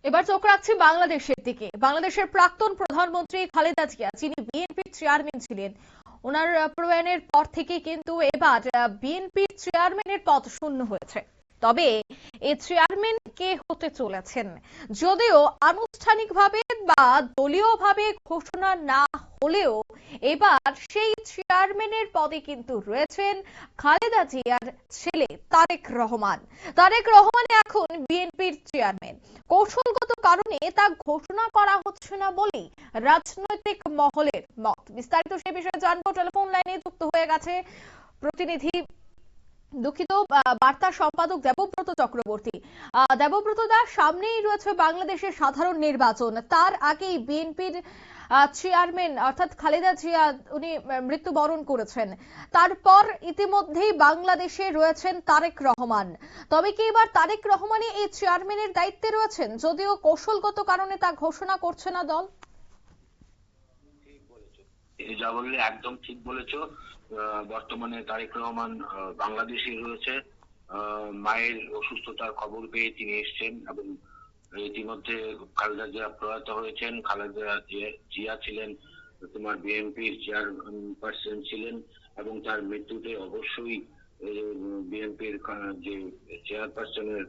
এবার চোখ রাখছি বাংলাদেশের দিকে। বাংলাদেশের প্রাক্তন প্রধানমন্ত্রী খালেদা জিয়া, যিনি বিএনপির চেয়ারম্যান ছিলেন, ওনার প্রয়াণের পর থেকে কিন্তু এবার বিএনপির চেয়ারম্যানের পদ শূন্য হয়েছে। তবে এই চেয়ারম্যান কে হতে চলেছেন, যদিও আনুষ্ঠানিকভাবে বা দলীয়ভাবে ঘোষণা না হলেও এবার সেই চেয়ারম্যানের পদে কিন্তু রয়েছেন খালেদা জিয়ার ছেলে তারেক রহমান। তারেক রহমান এখন বিএনপির চেয়ারম্যান। কৌশলগত কারণে তা ঘোষণা করা হচ্ছে না বলেই রাজনৈতিক মহলের মত। বিস্তারিত সে বিষয়ে জানবো। টেলিফোন লাইনে যুক্ত হয়ে গেছে প্রতিনিধি বার্তা সম্পাদক দেবব্রত চক্রবর্তী। দেবব্রত দা, সামনেই রয়েছে বাংলাদেশের সাধারণ নির্বাচন। তার আগেই বিএনপির চেয়ারম্যান অর্থাৎ খালেদা জিয়া উনি মৃত্যুবরণ করেছেন। তারপর ইতিমধ্যেই বাংলাদেশে রয়েছেন তারেক রহমান। তবে কি এবার তারেক রহমানই এই চেয়ারম্যানের দায়িত্বে রয়েছেন, যদিও কৌশলগত কারণে তা ঘোষণা করছে না দল? যা বললে একদম ঠিক বলেছো। বর্তমানে তারেক রহমান বাংলাদেশে রয়েছে। মায়ের অসুস্থতার খবর পেয়ে তিনি এসেছেন এবং ইতিমধ্যে খালেদা জিয়া প্রয়াত হয়েছেন। খালেদা জিয়া ছিলেন তোমার বিএনপির চেয়ারপারসন ছিলেন এবং তার মৃত্যুতে অবশ্যই বিএনপির যে চেয়ারপারসনের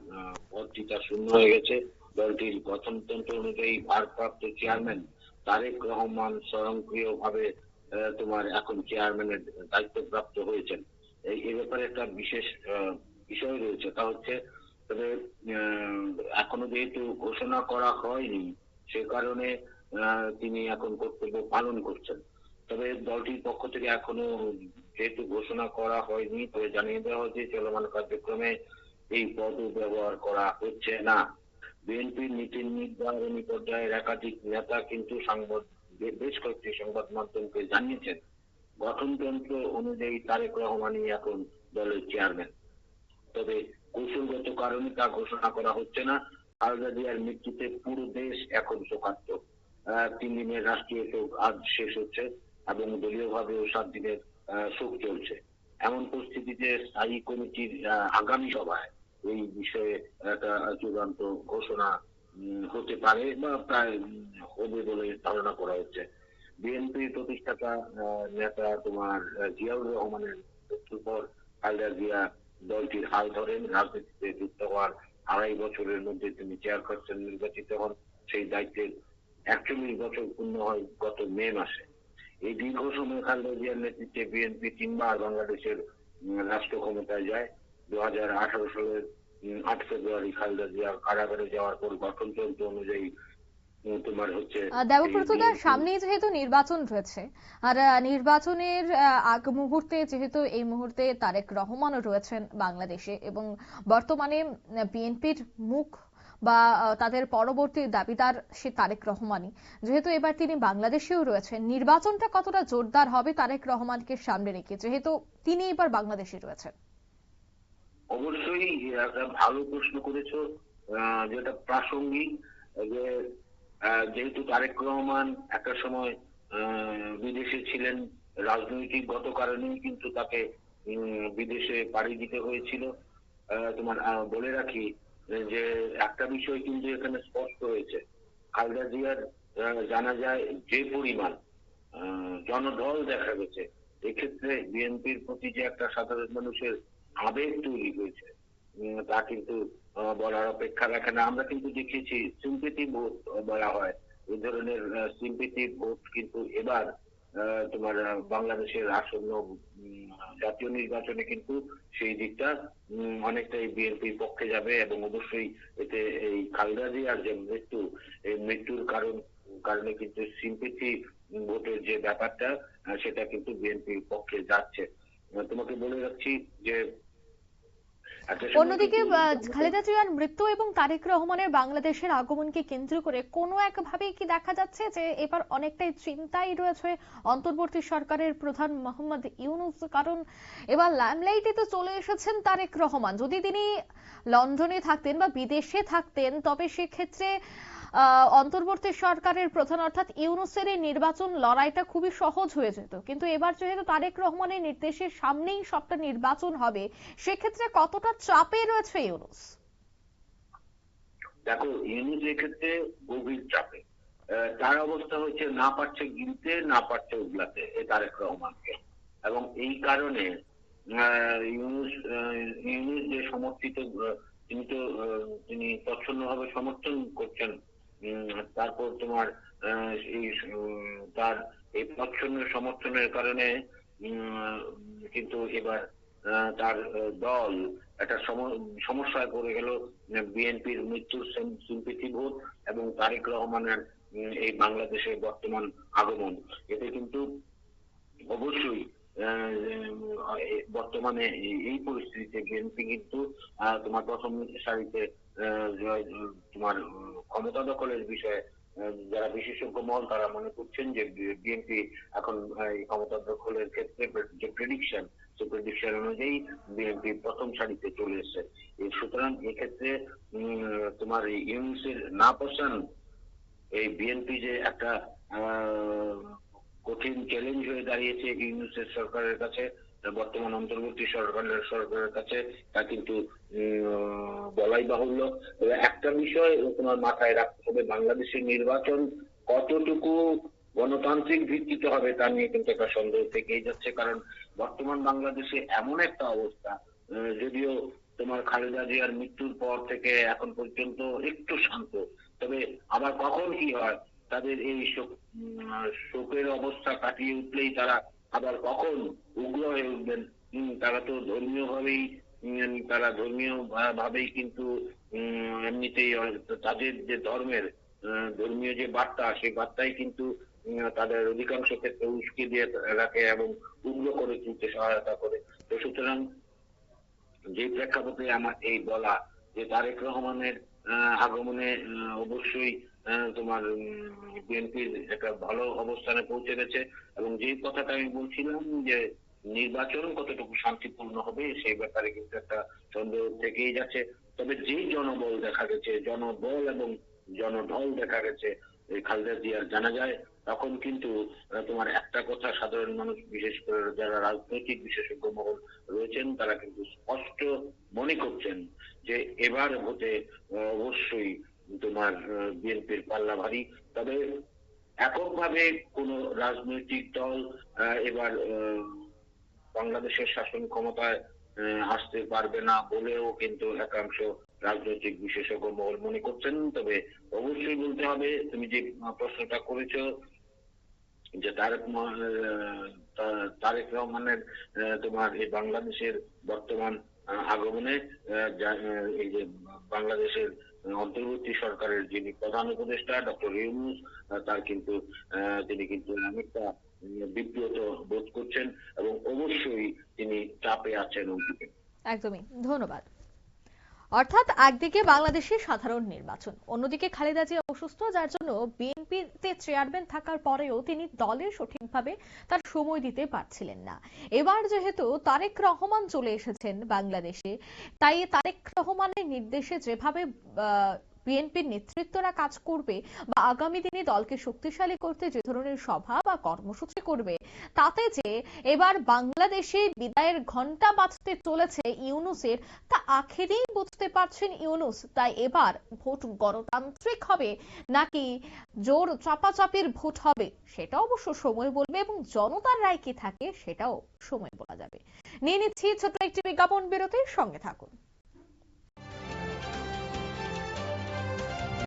পদটি তা শূন্য হয়ে গেছে। দলটির গঠনতন্ত্র অনুযায়ী ভারপ্রাপ্ত চেয়ারম্যান তারেক রহমান স্বয়ংক্রিয়ভাবে তোমার এখন চেয়ারম্যানের দায়িত্বপ্রাপ্ত হয়েছেন। এই ব্যাপারে একটা বিশেষ বিষয় রয়েছে, তা হচ্ছে তবে এখনো যেহেতু ঘোষণা করা হয়নি সে কারণে তিনি এখন কর্তব্য পালন করছেন। তবে দলটির পক্ষ থেকে এখনো যেহেতু ঘোষণা করা হয়নি, তবে জানিয়ে দেওয়া হয়েছে চলমান কার্যক্রমে এই পদ ব্যবহার করা হচ্ছে না। বিএনপির নীতি নির্ধারণী পর্যায়ের একাধিক নেতা কিন্তু বেশ কয়েকটি সংবাদ মাধ্যমকে জানিয়েছেন গঠনতন্ত্র অনুযায়ী তারেক রহমানই এখন দলের চেয়ারম্যান। তবে কৌশলগত কারণে তা ঘোষণা করা হচ্ছে না। খালেদা জিয়ার মৃত্যুতে পুরো দেশ এখন শোকার্ত। 3 দিনের রাষ্ট্রীয় শোক আজ শেষ হচ্ছে এবং দলীয়ভাবেও 7 দিনের শোক চলছে। এমন পরিস্থিতিতে স্থায়ী কমিটির আগামী সভায় এই বিষয়ে একটা চূড়ান্ত ঘোষণা হতে পারে বা প্রায় হবে বলে ধারণা করা হচ্ছে। বিএনপির প্রতিষ্ঠাতা নেতা তোমার জিয়াউর রহমানের মৃত্যুর পর খালেদা জিয়া দলটির হাল ধরেন। রাজনীতিতে যুক্ত হওয়ার 2.5 বছরের মধ্যে তিনি চেয়ারপারসন নির্বাচিত হন। সেই দায়িত্বের 41 বছর পূর্ণ হয় গত মে মাসে। এই দীর্ঘ সময় খালেদা জিয়ার নেতৃত্বে বিএনপি 3 বার বাংলাদেশের রাষ্ট্র ক্ষমতায় যায়। 2018 সালের 8 ফেব্রুয়ারি খালেদা জিয়া কারাগারে যাওয়ার পর গঠনতন্ত্র অনুযায়ী তোমার হচ্ছে দেবব্রতদা, সামনে যেহেতু নির্বাচন রয়েছে আর নির্বাচনের আগ মুহূর্তে যেহেতু এই মুহূর্তে তারেক রহমানও রয়েছেন বাংলাদেশে এবং বর্তমানে বিএনপির মুখ বা তাদের পরবর্তী দাবিদার সে তারেক রহমানই, যেহেতু এবার তিনি বাংলাদেশেও রয়েছেন, নির্বাচনটা কতটা জোরদার হবে তারেক রহমানকে সামনে রেখে, যেহেতু তিনি এবার বাংলাদেশে রয়েছেন? অবশ্যই একটা ভালো প্রশ্ন করেছো, যেটা প্রাসঙ্গিক। যে যেহেতু তারেক রহমান একটা সময় বিদেশে ছিলেন, রাজনৈতিকগত কারণেই কিন্তু তাকে বিদেশে পাড়ি দিতে হয়েছিল। তোমার বলে রাখি যে একটা বিষয় কিন্তু এখানে স্পষ্ট হয়েছে, খালেদা জিয়ার জানা যায় যে পরিমাণ জনঢল দেখা গেছে, এক্ষেত্রে বিএনপির প্রতি যে একটা সাধারণ মানুষের আবেগ তৈরি হয়েছে তা কিন্তু বলার অপেক্ষা রাখে না। আমরা কিন্তু দেখেছি সিম্পেথি ভোট বলা হয়, এই ধরনের সিম্পেথি ভোট কিন্তু এবার তোমার বাংলাদেশের আসন্ন জাতীয় নির্বাচনে কিন্তু সেই দিকটা অনেকটাই বিএনপির পক্ষে যাবে এবং অবশ্যই এতে এই খালেদা জিয়ার যে মৃত্যু, এই মৃত্যুর কারণে কিন্তু সিম্পেথি ভোটের যে ব্যাপারটা সেটা কিন্তু বিএনপির পক্ষে যাচ্ছে। তোমাকে বলে রাখছি যে অন্যদিকে খালেদা জিয়ার মৃত্যু এবং তারেক রহমানের বাংলাদেশের আগমনকে কেন্দ্র করে কোনো একভাবে কি দেখা যাচ্ছে যে এবার অনেকটাই চিন্তায় রয়েছে অন্তর্বর্তী সরকারের প্রধান মোহাম্মদ ইউনূস? কারণ এবার লাইমলাইটে তো চলে এসেছেন তারেক রহমান। যদি তিনি লন্ডনে থাকতেন বা বিদেশে থাকতেন তবে সেক্ষেত্রে অন্তর্বর্তী সরকারের প্রধান অর্থাৎ ইউনূসের এই নির্বাচন লড়াইটা খুবই সহজ হয়ে যেত, কিন্তু এবার যেহেতু তারেক রহমানের নির্দেশের সামনেই সবটা নির্বাচন হবে, সেক্ষেত্রে কতটা চাপে রয়েছে ইউনূস? দেখো, ইউনূস এক্ষেত্রে গভীর চাপে। তার অবস্থা হচ্ছে না পারছে গিলতে, না পারছে উগলাতে এই তারেক রহমানকে। এবং এই কারণে ইউনূস যে সমর্থিত, তিনি তো তিনি তচ্ছন্নভাবে সমর্থন করছেন। তারপর তোমার এই তার এই প্রচ্ছন্ন সমর্থনের কারণে কিন্তু এবার তার দল একটা সমস্যায় পড়ে গেল। বিএনপির মৃত্যুর সিম্পেথি ভোট এবং তারেক রহমানের এই বাংলাদেশের বর্তমান আগমন, এতে কিন্তু অবশ্যই বর্তমানে এই পরিস্থিতিতে বিএনপি কিন্তু তোমার প্রথম সারিতে তোমার ক্ষমতা দখলের বিষয়ে যারা বিশেষজ্ঞ মহল তারা মনে করছেন যে বিএনপি এখন এই ক্ষমতা দখলের ক্ষেত্রে যে প্রেডিকশন, সেই প্রেডিকশন অনুযায়ী বিএনপি প্রথম সারিতে চলে এসেছে। সুতরাং এক্ষেত্রে তোমার ইউনূসের না পছন্দ এই বিএনপি যে একটা কঠিন চ্যালেঞ্জ হয়ে দাঁড়িয়েছে ইউনূসের সরকারের কাছে, বর্তমান অন্তর্বর্তী সরকারের কাছে, তা কিন্তু বলাই বাহুল্য। একটা বিষয় তোমার মাথায় রাখতে হবে, বাংলাদেশের নির্বাচন কতটুকু গণতান্ত্রিক ভিত্তিতে হবে তা নিয়ে কিন্তু একটা সন্দেহ থেকেই যাচ্ছে। কারণ বর্তমান বাংলাদেশে এমন একটা অবস্থা, যদিও তোমার খালেদা জিয়ার মৃত্যুর পর থেকে এখন পর্যন্ত একটু শান্ত, তবে আবার কখন কি হয়, তাদের এই শোকের অবস্থা কাটিয়ে উঠলেই তারা আবার কখন উগ্র হয়ে উঠবেন। তারা তো ধর্মীয় ভাবেই কিন্তু এমনিতেই তাদের যে ধর্মীয় যে বার্তা, সেই বার্তাই কিন্তু তাদের অধিকাংশ ক্ষেত্রে উস্কে দিয়ে রাখে এবং উগ্র করে তুলতে সহায়তা করে। তো সুতরাং যে প্রেক্ষাপটে আমার এই বলা যে তারেক রহমানের আগমনে অবশ্যই তোমার বিএনপির একটা ভালো অবস্থানে পৌঁছে গেছে। এবং যে কথাটা আমি বলছিলাম যে নির্বাচন কতটুকু শান্তিপূর্ণ হবে সেই ব্যাপারে কিন্তু একটা সন্দেহ থেকেই যাচ্ছে। তবে যে জনবল দেখা গেছে, জনবল এবং জনঢল দেখা গেছে এই খালেদা জিয়ার জানাজায়, তখন কিন্তু তোমার একটা কথা সাধারণ মানুষ, বিশেষ করে যারা রাজনৈতিক বিশেষজ্ঞ মহল রয়েছেন, তারা কিন্তু স্পষ্ট মনে করছেন যে এবার ভোটে অবশ্যই তোমার বিএনপির পাল্লা ভারী। তবে এককভাবে কোন রাজনৈতিক দল এবার বাংলাদেশের শাসন ক্ষমতায় আসতে পারবে না বলেও কিন্তু একাংশ রাজনৈতিক বিশেষজ্ঞ মহল মনে করছেন। তবে অবশ্যই বলতে হবে, তুমি যে প্রশ্নটা করেছো যে তারেক রহমানের তোমার এই বাংলাদেশের বর্তমান আগমনে এই যে বাংলাদেশের অন্তর্বর্তী সরকারের যিনি প্রধান উপদেষ্টা ডক্টর ইউনূস, তিনি কিন্তু অনেকটা বিব্রত বোধ করছেন এবং অবশ্যই তিনি চাপে আছেন। একদমই, ধন্যবাদ। অর্থাৎ একদিকে বাংলাদেশের সাধারণ নির্বাচন, অন্যদিকে খালেদা জিয়া অসুস্থ, যার জন্য বিএনপিতে চেয়ারম্যান থাকার পরেও তিনি দলে সঠিকভাবে তার সময় দিতে পারছিলেন না। এবার যেহেতু তারেক রহমান চলে এসেছেন বাংলাদেশে, তাই তারেক রহমানের নির্দেশে যেভাবে বিএনপির নেতৃত্বরা কাজ করবে বা আগামী দিনে দলকে শক্তিশালী করতে যে ধরনের সভা বা কর্মসূচি করবে, তাতে যে এবার বাংলাদেশে বিদায়ের ঘণ্টা বাজতে চলেছে ইউনূসের, তা আখেরেই বুঝতে পারছেন ইউনূস। তাই এবার ভোট গণতান্ত্রিক হবে নাকি জোর চাপাচাপির ভোট হবে সেটা অবশ্য সময় বলবে, এবং জনতার রায় কি থাকে সেটাও সময় বলা যাবে। নিয়ে নিচ্ছি ছোট্ট একটি বিজ্ঞাপন বিরতির, সঙ্গে থাকুন।